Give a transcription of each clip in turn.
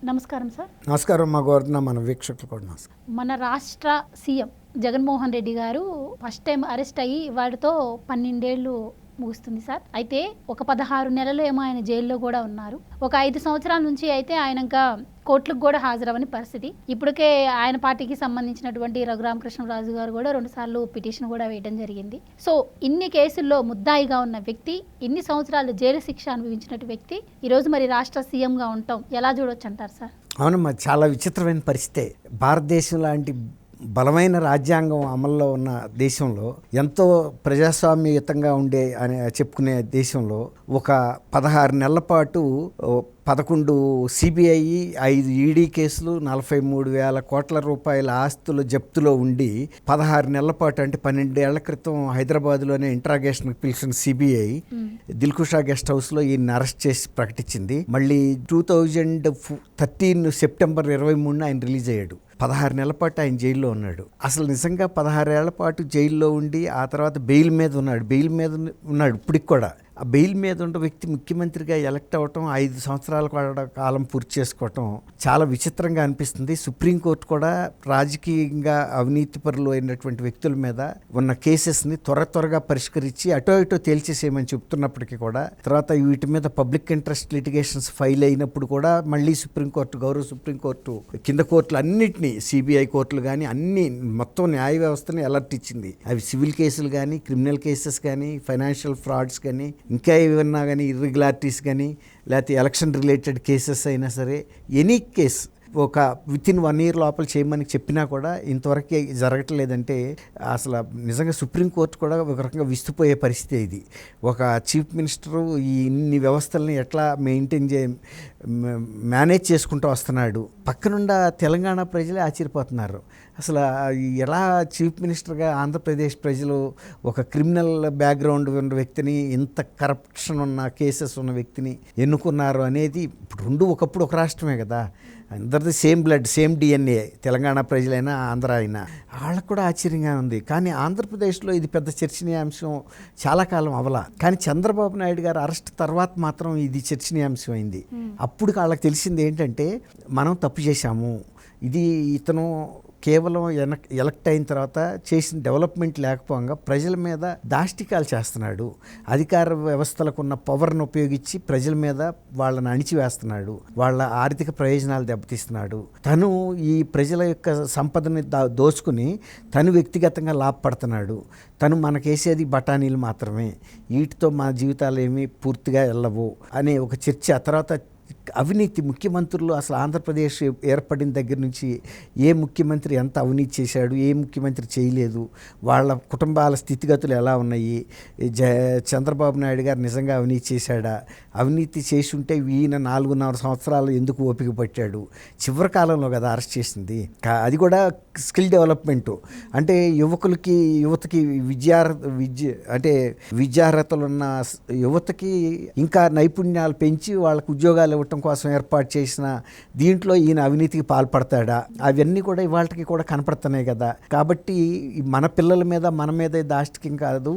నమస్కారం సార్. నమస్కారం మా గోవర్ధన, మన వీక్షకులు కూడా నమస్కారం. మన రాష్ట్ర సీఎం జగన్మోహన్ రెడ్డి గారు ఫస్ట్ టైం అరెస్ట్ అయ్యి వాటితో 12 ఏళ్ళు ముగుస్తుంది సార్. అయితే ఒక 16 నెలలు ఏమో ఆయన జైల్లో కూడా ఉన్నారు. ఒక 5 సంవత్సరాల నుంచి అయితే ఆయన ఇంకా కోర్టులకు కూడా హాజరవని పరిస్థితి. ఇప్పటికే ఆయన పార్టీకి సంబంధించినటువంటి రఘురామకృష్ణరాజు గారు కూడా 2 సార్లు పిటిషన్ కూడా వేయడం జరిగింది. సో ఇన్ని కేసుల్లో ముద్దాయిగా ఉన్న వ్యక్తి, ఇన్ని సంవత్సరాలు జైలు శిక్ష అనుభవించినటువంటి వ్యక్తి ఈరోజు మరి రాష్ట్ర సీఎంగా ఉండటం ఎలా చూడొచ్చు అంటారు సార్? అవునమ్మా, చాలా విచిత్రమైన పరిస్థితే. భారతదేశం లాంటి బలమైన రాజ్యాంగం అమల్లో ఉన్న దేశంలో, ఎంతో ప్రజాస్వామ్యయుతంగా ఉండే అని చెప్పుకునే దేశంలో ఒక 16 నెలల పాటు 11 సిబిఐ, 5 ఈడీ కేసులు, 43,000 కోట్ల రూపాయల ఆస్తులు జప్తులో ఉండి 16 నెలల పాటు, అంటే 12 ఏళ్ల క్రితం హైదరాబాద్లోనే ఇంట్రాగేషన్కి పిలిచిన సిబిఐ దిల్కుషా గెస్ట్ హౌస్లో ఈయన్ని అరెస్ట్ చేసి ప్రకటించింది. మళ్ళీ 2013 సెప్టెంబర్ 23న ఆయన రిలీజ్ అయ్యాడు. 16 నెలల పాటు ఆయన జైల్లో ఉన్నాడు. అసలు నిజంగా 16 ఏళ్ల పాటు జైల్లో ఉండి ఆ తర్వాత బెయిల్ మీద ఉన్నాడు ఇప్పటికి కూడా. ఆ బెయిల్ మీద ఉన్న వ్యక్తి ముఖ్యమంత్రిగా ఎలక్ట్ అవ్వటం, 5 సంవత్సరాల కాలం పూర్తి చేసుకోవటం చాలా విచిత్రంగా అనిపిస్తుంది. సుప్రీంకోర్టు కూడా రాజకీయంగా అవినీతిపరులు అయినటువంటి వ్యక్తుల మీద ఉన్న కేసెస్ని త్వరగా పరిష్కరించి అటో ఇటో తేల్చేసేయమని చెప్తున్నప్పటికీ కూడా, తర్వాత వీటి మీద పబ్లిక్ ఇంట్రెస్ట్ లిటిగేషన్స్ ఫైల్ అయినప్పుడు కూడా మళ్ళీ సుప్రీంకోర్టు, గౌరవ సుప్రీంకోర్టు, కింద కోర్టులు అన్నింటినీ, సిబిఐ కోర్టులు కానీ అన్ని మొత్తం న్యాయ వ్యవస్థని అలర్ట్ ఇచ్చింది. అవి సివిల్ కేసులు కానీ, క్రిమినల్ కేసెస్ కానీ, ఫైనాన్షియల్ ఫ్రాడ్స్ కానీ, ఇంకా ఏమన్నా కానీ, ఇర్రెగ్యులారిటీస్ కానీ, లేకపోతే ఎలక్షన్ రిలేటెడ్ కేసెస్ అయినా సరే, ఎనీ కేసు ఒక వితిన్ 1 year లోపల చేయమని చెప్పినా కూడా ఇంతవరకు జరగట్లేదంటే అసలు నిజంగా సుప్రీంకోర్టు కూడా ఒక రకంగా విస్తుపోయే పరిస్థితి ఇది. ఒక చీఫ్ మినిస్టరు ఈ ఇన్ని వ్యవస్థల్ని ఎట్లా మేనేజ్ చేసుకుంటూ వస్తున్నాడు. పక్కనుండ తెలంగాణ ప్రజలే ఆశ్చర్యపోతున్నారు. అసలు ఎలా చీఫ్ మినిస్టర్గా ఆంధ్రప్రదేశ్ ప్రజలు ఒక క్రిమినల్ బ్యాక్గ్రౌండ్ ఉన్న వ్యక్తిని, ఇంత కరప్షన్ ఉన్న కేసెస్ ఉన్న వ్యక్తిని ఎన్నుకున్నారు అనేది. ఇప్పుడు ఒకప్పుడు ఒక రాష్ట్రమే కదా, అందరిది same blood, same DNA, Telangana ప్రజలైనా ఆంధ్ర అయినా. వాళ్ళకు కూడా ఆశ్చర్యంగా ఉంది. కానీ ఆంధ్రప్రదేశ్లో ఇది పెద్ద చర్చనీయాంశం చాలా కాలం అవలా. కానీ చంద్రబాబు నాయుడు గారు అరెస్ట్ తర్వాత మాత్రం ఇది చర్చనీయాంశం అయింది. అప్పుడు వాళ్ళకి తెలిసింది ఏంటంటే, మనం తప్పు చేశాము, ఇది ఇతను కేవలం ఎలక్ట్ అయిన తర్వాత చేసిన డెవలప్మెంట్ లేకపోగా ప్రజల మీద దాష్టికాలు చేస్తున్నాడు, అధికార వ్యవస్థలకు ఉన్న పవర్ను ఉపయోగించి ప్రజల మీద వాళ్ళని అణిచివేస్తున్నాడు, వాళ్ళ ఆర్థిక ప్రయోజనాలు దెబ్బతీస్తున్నాడు, తను ఈ ప్రజల యొక్క సంపదని దోచుకుని తను వ్యక్తిగతంగా లాభపడుతున్నాడు, తను మనకేసేది బఠానీలు మాత్రమే, వీటితో మన జీవితాలు ఏమీ పూర్తిగా వెళ్ళవు అనే ఒక చర్చ. తర్వాత అవినీతి ముఖ్యమంత్రులు, అసలు ఆంధ్రప్రదేశ్ ఏర్పడిన దగ్గర నుంచి ఏ ముఖ్యమంత్రి ఎంత అవినీతి చేశాడు, ఏ ముఖ్యమంత్రి చేయలేదు, వాళ్ళ కుటుంబాల స్థితిగతులు ఎలా ఉన్నాయి, చంద్రబాబు నాయుడు గారు నిజంగా అవినీతి చేశాడా, అవినీతి చేసి ఉంటే ఈయన 4.5 సంవత్సరాలు ఎందుకు ఓపిక పట్టాడు, చివరి కాలంలో కదా అరెస్ట్ చేసింది. అది కూడా స్కిల్ డెవలప్మెంటు, అంటే యువతకి విద్యార్హతలున్న యువతకి ఇంకా నైపుణ్యాలు పెంచి వాళ్ళకు ఉద్యోగాలు ఇవ్వటం కోసం ఏర్పాటు చేసిన దీంట్లో ఈయన అవినీతికి పాల్పడతాడా, అవన్నీ కూడా ఇవాళకి కూడా కనపడుతున్నాయి కదా. కాబట్టి మన పిల్లల మీద, మన మీద దాష్టికం కాదు,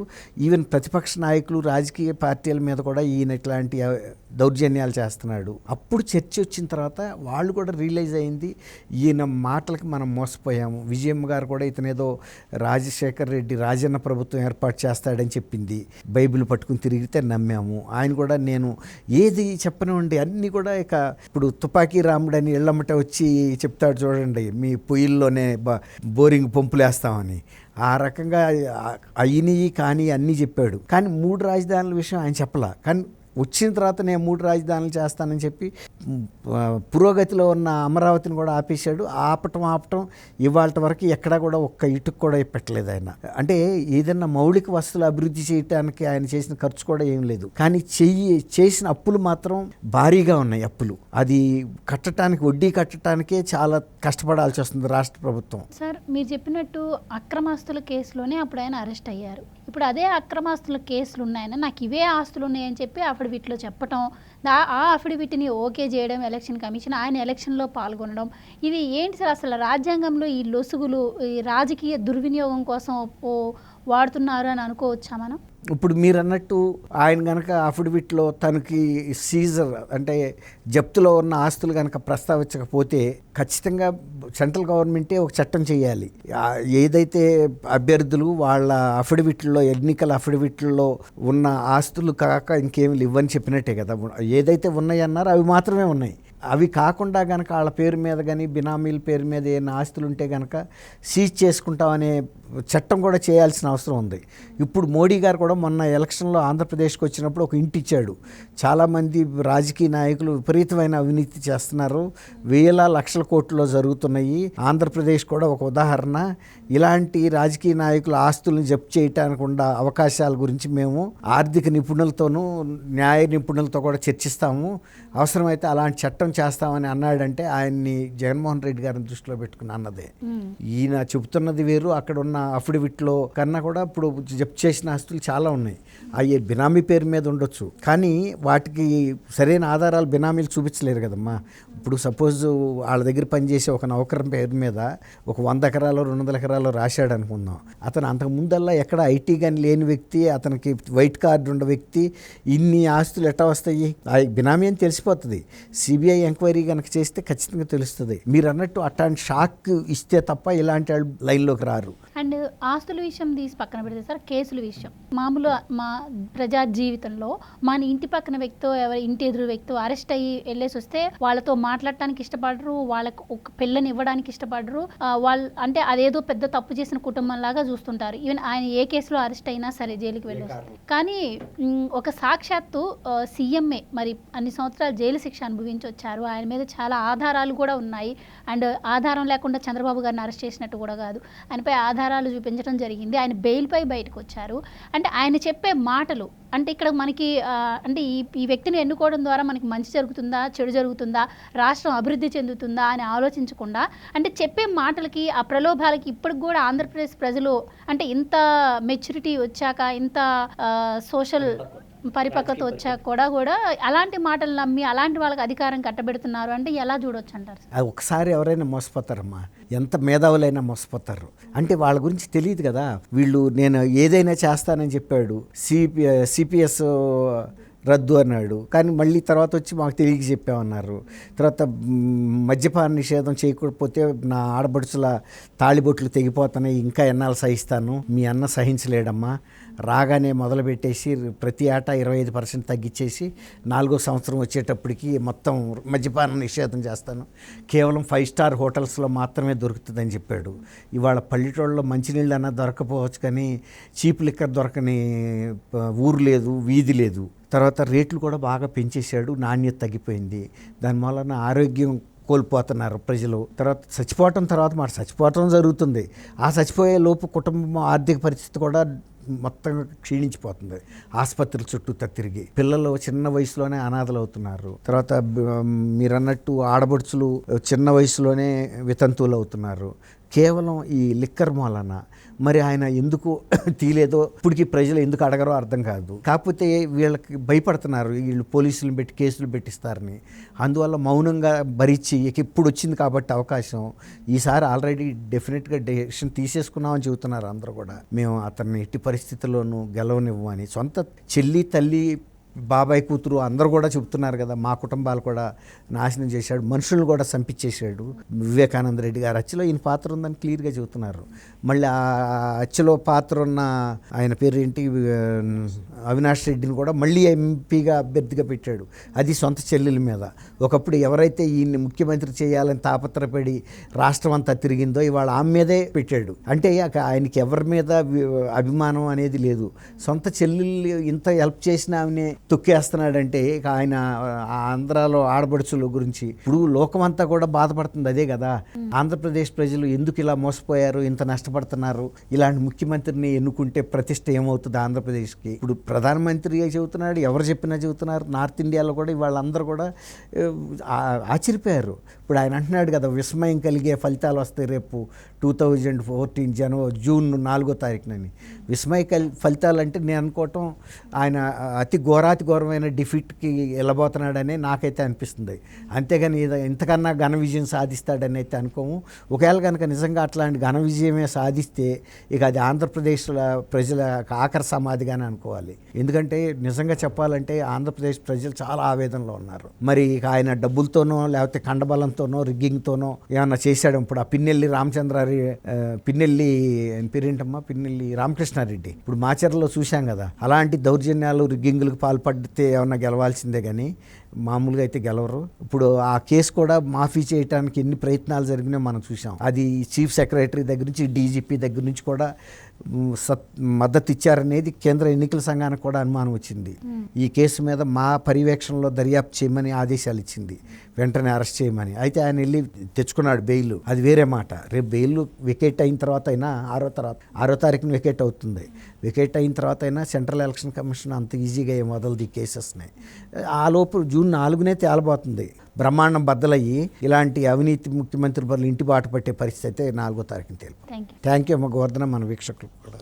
ఈవెన్ ప్రతిపక్ష నాయకులు, రాజకీయ పార్టీల మీద కూడా ఈయన ఇట్లాంటి దౌర్జన్యాలు చేస్తున్నాడు. అప్పుడు చర్చ వచ్చిన తర్వాత వాళ్ళు కూడా రియలైజ్ అయింది, ఈయన మాటలకి మనం మోసపోయాము. విజయమ్మ గారు కూడా ఇతనేదో రాజశేఖర్ రెడ్డి రాజన్న ప్రభుత్వం ఏర్పాటు చేస్తాడని చెప్పింది, బైబిల్ పట్టుకుని తిరిగితే నమ్మాము. ఆయన కూడా నేను ఏది చెప్పనివ్వండి అన్నీ కూడా, ఇక ఇప్పుడు తుపాకీ రాముడు అని ఇళ్ళమ్మట వచ్చి చెప్తాడు చూడండి, మీ పొయ్యిల్లోనే బోరింగ్ పంపులు వేస్తామని, ఆ రకంగా అయినవి కానీ అన్నీ చెప్పాడు. కానీ 3 రాజధానుల విషయం ఆయన చెప్పలా. కానీ వచ్చిన తర్వాత నేను 3 రాజధానులు చేస్తానని చెప్పి పురోగతిలో ఉన్న అమరావతిని కూడా ఆపేశాడు. ఆపటం ఇవాళ వరకు ఎక్కడా కూడా ఒక్క ఇటుకు కూడా పెట్టలేదు ఆయన. అంటే ఏదైనా మౌలిక వస్తువులు అభివృద్ధి చేయడానికి ఆయన చేసిన ఖర్చు కూడా ఏం లేదు. కానీ చేసిన అప్పులు మాత్రం భారీగా ఉన్నాయి. అప్పులు అది కట్టడానికి, వడ్డీ కట్టడానికే చాలా కష్టపడాల్సి వస్తుంది రాష్ట్ర ప్రభుత్వం. సార్, మీరు చెప్పినట్టు అక్రమాస్తుల కేసులోనే అప్పుడు ఆయన అరెస్ట్ అయ్యారు. ఇప్పుడు అదే అక్రమాస్తుల కేసులు ఉన్నాయని, నాకు ఇవే ఆస్తులు ఉన్నాయని చెప్పి అఫిడవిట్లో చెప్పటం, ఆ అఫిడవిట్ని ఓకే చేయడం ఎలక్షన్ కమిషన్, ఆయన ఎలక్షన్లో పాల్గొనడం, ఇది ఏంటి సార్? అసలు రాజ్యాంగంలో ఈ లొసుగులు, ఈ రాజకీయ దుర్వినియోగం కోసం వాడుతున్నారు అని అనుకోవచ్చా మనం? ఇప్పుడు మీరు అన్నట్టు ఆయన కనుక అఫిడవిట్లో తనకి సీజర్ అంటే జప్తులో ఉన్న ఆస్తులు కనుక ప్రస్తావించకపోతే ఖచ్చితంగా సెంట్రల్ గవర్నమెంటే ఒక చట్టం చేయాలి. ఏదైతే అభ్యర్థులు వాళ్ళ అఫిడవిట్లో ఎన్నికల అఫిడవిట్లో ఉన్న ఆస్తులు కాక ఇంకేమి ఇవ్వని చెప్పినట్టే కదా. ఏదైతే ఉన్నాయన్నారో అవి మాత్రమే ఉన్నాయి. అవి కాకుండా కనుక వాళ్ళ పేరు మీద కానీ బినామీల పేరు మీద ఏమైనా ఆస్తులు ఉంటే కనుక సీజ్ చేసుకుంటామనే చట్టం కూడా చేయాల్సిన అవసరం ఉంది. ఇప్పుడు మోడీ గారు కూడా మొన్న ఎలక్షన్లో ఆంధ్రప్రదేశ్కి వచ్చినప్పుడు ఒక ఇంటి ఇచ్చాడు. చాలామంది రాజకీయ నాయకులు విపరీతమైన అవినీతి చేస్తున్నారు, వేల లక్షల కోట్లలో జరుగుతున్నాయి. ఆంధ్రప్రదేశ్ కూడా ఒక ఉదాహరణ. ఇలాంటి రాజకీయ నాయకుల ఆస్తులను జప్తు చేయటానికి ఉన్న అవకాశాల గురించి మేము ఆర్థిక నిపుణులతోనూ న్యాయ నిపుణులతో కూడా చర్చిస్తాము, అవసరమైతే అలాంటి చట్టం చేస్తామని అన్నాడంటే ఆయన్ని జగన్మోహన్ రెడ్డి గారిని దృష్టిలో పెట్టుకుని అన్నదే. ఈయన చెబుతున్నది వేరు, అక్కడ ఉన్న అఫిడవిట్లో కన్నా కూడా ఇప్పుడు జప్తు చేసిన ఆస్తులు చాలా ఉన్నాయి. అవి బినామీ పేరు మీద ఉండొచ్చు, కానీ వాటికి సరైన ఆధారాలు బినామీలు చూపించలేరు కదమ్మా. ఇప్పుడు సపోజ్ వాళ్ళ దగ్గర పనిచేసే ఒక నౌకరం పేరు మీద ఒక 100 ఎకరాలు 200 ఎకరాలు రాశాడు అనుకుందాం. అతను అంతకు ముందల్లా ఎక్కడ ఐటీ కానీ లేని వ్యక్తి, అతనికి వైట్ కార్డు ఉన్న వ్యక్తి, ఇన్ని ఆస్తులు ఎట్లా వస్తాయి? ఆ బినామీ అని తెలిసిపోతుంది. సిబిఐ ఎంక్వైరీ కనుక చేస్తే ఖచ్చితంగా తెలుస్తుంది. మీరు అన్నట్టు అట్లాంటి షాక్ ఇస్తే తప్ప ఇలాంటి వాళ్ళు లైన్లోకి రారు. అండ్ ఆస్తుల విషయం తీసి పక్కన పెడితే సార్, కేసుల విషయం మామూలు మా ప్రజా జీవితంలో మన ఇంటి పక్కన వ్యక్తో ఎవరి ఇంటి ఎదురు వ్యక్తో అరెస్ట్ అయ్యి వెళ్ళేసి వస్తే వాళ్ళతో మాట్లాడటానికి ఇష్టపడరు, వాళ్ళకు ఒక పిల్లని ఇవ్వడానికి ఇష్టపడరు. వాళ్ళు అంటే అదేదో పెద్ద తప్పు చేసిన కుటుంబం లాగా చూస్తుంటారు. ఈవెన్ ఆయన ఏ కేసులో అరెస్ట్ అయినా సరే జైలుకి వెళ్ళొస్తారు. కానీ ఒక సాక్షాత్తు సీఎంఏ మరి అన్ని సంవత్సరాలు జైలు శిక్ష అనుభవించి వచ్చారు. ఆయన మీద చాలా ఆధారాలు కూడా ఉన్నాయి. అండ్ ఆధారం లేకుండా చంద్రబాబు గారిని అరెస్ట్ చేసినట్టు కూడా కాదు, ఆయనపై ఆధారాలు చూపించడం జరిగింది. ఆయన బెయిల్పై బయటకు వచ్చారు. అంటే ఆయన చెప్పే మాటలు అంటే ఇక్కడ మనకి అంటే ఈ వ్యక్తిని ఎన్నుకోవడం ద్వారా మనకి మంచి జరుగుతుందా, చెడు జరుగుతుందా, రాష్ట్రం అభివృద్ధి చెందుతుందా అని ఆలోచించకుండా అంటే చెప్పే మాటలకి ఆ ప్రలోభాలకి ఇప్పటికి కూడా ఆంధ్రప్రదేశ్ ప్రజలు అంటే ఇంత మెచ్యూరిటీ వచ్చాక, ఇంత సోషల్ పరిపక్వత వచ్చాక కూడా అలాంటి మాటలు నమ్మి అలాంటి వాళ్ళకి అధికారం కట్టబెడుతున్నారు అంటే ఎలా చూడొచ్చు అంటారు? ఒకసారి ఎవరైనా మోసపోతారమ్మా, ఎంత మేధావులైనా మోసపోతారు. అంటే వాళ్ళ గురించి తెలియదు కదా. వీళ్ళు నేను ఏదైనా చేస్తానని చెప్పాడు, సిపిఎస్ రద్దు అన్నాడు, కానీ మళ్ళీ తర్వాత వచ్చి మాకు తెలియక చెప్పామన్నారు. తర్వాత మద్యపాన నిషేధం చేయకపోతే నా ఆడబడుచుల తాళిబొట్లు తెగిపోతున్నాయి, ఇంకా ఎన్నాళ్ళు సహిస్తాను, మీ అన్న సహించలేడమ్మా, రాగానే మొదలుపెట్టేసి ప్రతి ఏటా 25% తగ్గించేసి 4వ సంవత్సరం వచ్చేటప్పటికి మొత్తం మద్యపాన నిషేధం చేస్తాను, కేవలం 5 స్టార్ హోటల్స్లో మాత్రమే దొరుకుతుందని చెప్పాడు. ఇవాళ పల్లెటూళ్ళలో మంచినీళ్ళు అన్నా దొరకపోవచ్చు, కానీ చీప్ లిక్కర్ దొరకని ఊరు లేదు, వీధి లేదు. తర్వాత రేట్లు కూడా బాగా పెంచేశాడు, నాణ్యత తగ్గిపోయింది. దాని వలన ఆరోగ్యం కోల్పోతున్నారు ప్రజలు. తర్వాత చచ్చిపోవటం జరుగుతుంది. ఆ చచ్చిపోయే లోపు కుటుంబం ఆర్థిక పరిస్థితి కూడా మొత్తం క్షీణించిపోతుంది. ఆసుపత్రుల చుట్టూ తిరిగి పిల్లలు చిన్న వయసులోనే అనాథలు అవుతున్నారు. తర్వాత మీరన్నట్టు ఆడబడుచులు చిన్న వయసులోనే వితంతువులు అవుతున్నారు, కేవలం ఈ లిక్కర్ మూలన. మరి ఆయన ఎందుకు తీలేదో ఇప్పటికీ ప్రజలు ఎందుకు అడగరో అర్థం కాదు. కాకపోతే వీళ్ళకి భయపడుతున్నారు, వీళ్ళు పోలీసులను పెట్టి కేసులు పెట్టిస్తారని. అందువల్ల మౌనంగా భరించి ఇప్పుడు వచ్చింది కాబట్టి అవకాశం, ఈసారి ఆల్రెడీ డెఫినెట్గా డెసిషన్ తీసేసుకున్నామని చెబుతున్నారు అందరూ కూడా. మేము అతన్ని ఎట్టి పరిస్థితుల్లోనూ గెలవనివ్వమని. సొంత చెల్లి, తల్లి, బాబాయ్, కూతురు అందరూ కూడా చెబుతున్నారు కదా, మా కుటుంబాలు కూడా నాశనం చేశాడు, మనుషులను కూడా చంపించేశాడు. వివేకానంద రెడ్డి గారు హత్యలో ఈయన పాత్ర ఉందని క్లియర్గా చెబుతున్నారు. మళ్ళీ ఆ హత్యలో పాత్ర ఉన్న ఆయన పేరు ఏంటి, అవినాష్ రెడ్డిని కూడా మళ్ళీ ఎంపీగా అభ్యర్థిగా పెట్టాడు, అది సొంత చెల్లెల మీద. ఒకప్పుడు ఎవరైతే ఈయన్ని ముఖ్యమంత్రి చేయాలని తాపత్రపడి రాష్ట్రం అంతా తిరిగిందో ఇవాళ ఆమె మీదే పెట్టాడు. అంటే ఆయనకి ఎవరి మీద అభిమానం అనేది లేదు. సొంత చెల్లెళ్ళు ఇంత హెల్ప్ చేసిన ఆమెనే తొక్కేస్తున్నాడంటే ఇక ఆయన ఆంధ్రాలో ఆడబడుచుల గురించి ఇప్పుడు లోకమంతా కూడా బాధపడుతుంది అదే కదా. ఆంధ్రప్రదేశ్ ప్రజలు ఎందుకు ఇలా మోసపోయారు, ఇంత నష్టపడుతున్నారు, ఇలాంటి ముఖ్యమంత్రిని ఎన్నుకుంటే ప్రతిష్ట ఏమవుతుంది ఆంధ్రప్రదేశ్కి? ఇప్పుడు ప్రధానమంత్రి చెబుతున్నాడు, ఎవరు చెప్పినా చెబుతున్నారు. నార్త్ ఇండియాలో కూడా వాళ్ళందరూ కూడా ఆశ్చర్యపోయారు. ఇప్పుడు ఆయన అంటున్నాడు కదా, విస్మయం కలిగే ఫలితాలు వస్తాయి రేపు 2014 జూన్ 4వ తారీఖునని. విస్మయ ఫలితాలు అంటే నేను అనుకోవటం ఆయన అతి ఘోరాతి ఘోరాతి ఘోరమైన డిఫీట్కి వెళ్ళబోతున్నాడని నాకైతే అనిపిస్తుంది. అంతేగాని ఇంతకన్నా ఘన విజయం సాధిస్తాడని అయితే అనుకోము. ఒకవేళ కనుక నిజంగా అట్లాంటి ఘన విజయమే సాధిస్తే ఇక అది ఆంధ్రప్రదేశ్ల ప్రజల ఆఖరి సమాధిగానే అనుకోవాలి. ఎందుకంటే నిజంగా చెప్పాలంటే ఆంధ్రప్రదేశ్ ప్రజలు చాలా ఆవేదనలో ఉన్నారు. మరి ఇక ఆయన డబ్బులతోనో లేకపోతే కండబలంతోనో రిగ్గింగ్తోనో ఏమన్నా చేశాడు. ఇప్పుడు ఆ పిన్నెల్లి పిన్నెల్లి పేరేంటమ్మా, పిన్నెల్లి రామకృష్ణారెడ్డి ఇప్పుడు మాచర్లో చూశాం కదా. అలాంటి దౌర్జన్యాలు రిగ్గింగులకు పాల్పడితే ఏమన్నా గెలవాల్సిందే కానీ మామూలుగా అయితే గెలవరు. ఇప్పుడు ఆ కేసు కూడా మాఫీ చేయడానికి ఎన్ని ప్రయత్నాలు జరిగినాయో మనం చూసాం. అది చీఫ్ సెక్రటరీ దగ్గర నుంచి డీజీపీ దగ్గర నుంచి కూడా మద్దతు ఇచ్చారనేది కేంద్ర ఎన్నికల సంఘానికి కూడా అనుమానం వచ్చింది. ఈ కేసు మీద మా పర్యవేక్షణలో దర్యాప్తు చేయమని ఆదేశాలు ఇచ్చింది, వెంటనే అరెస్ట్ చేయమని. అయితే ఆయన వెళ్ళి తెచ్చుకున్నాడు బెయిల్, అది వేరే మాట. రేపు బెయిల్ వికెట్ అయిన తర్వాత అయినా 6వ తారీఖున వికెట్ అవుతుంది. వికెట్ అయిన తర్వాత అయినా సెంట్రల్ ఎలక్షన్ కమిషన్ అంత ఈజీగా ఏం వదలదు ఈ కేసెస్ని. ఆ లోపు జూన్ 4నే తేలబోతుంది. బ్రహ్మాండం బద్దలయ్యి ఇలాంటి అవినీతి ముఖ్యమంత్రి బదులు ఇంటి బాట పట్టే పరిస్థితి అయితే 4వ తారీఖున తేలిపోతుంది. థ్యాంక్ యూ అమ్మ గోవర్ధన, మన వీక్షకులకు కూడా.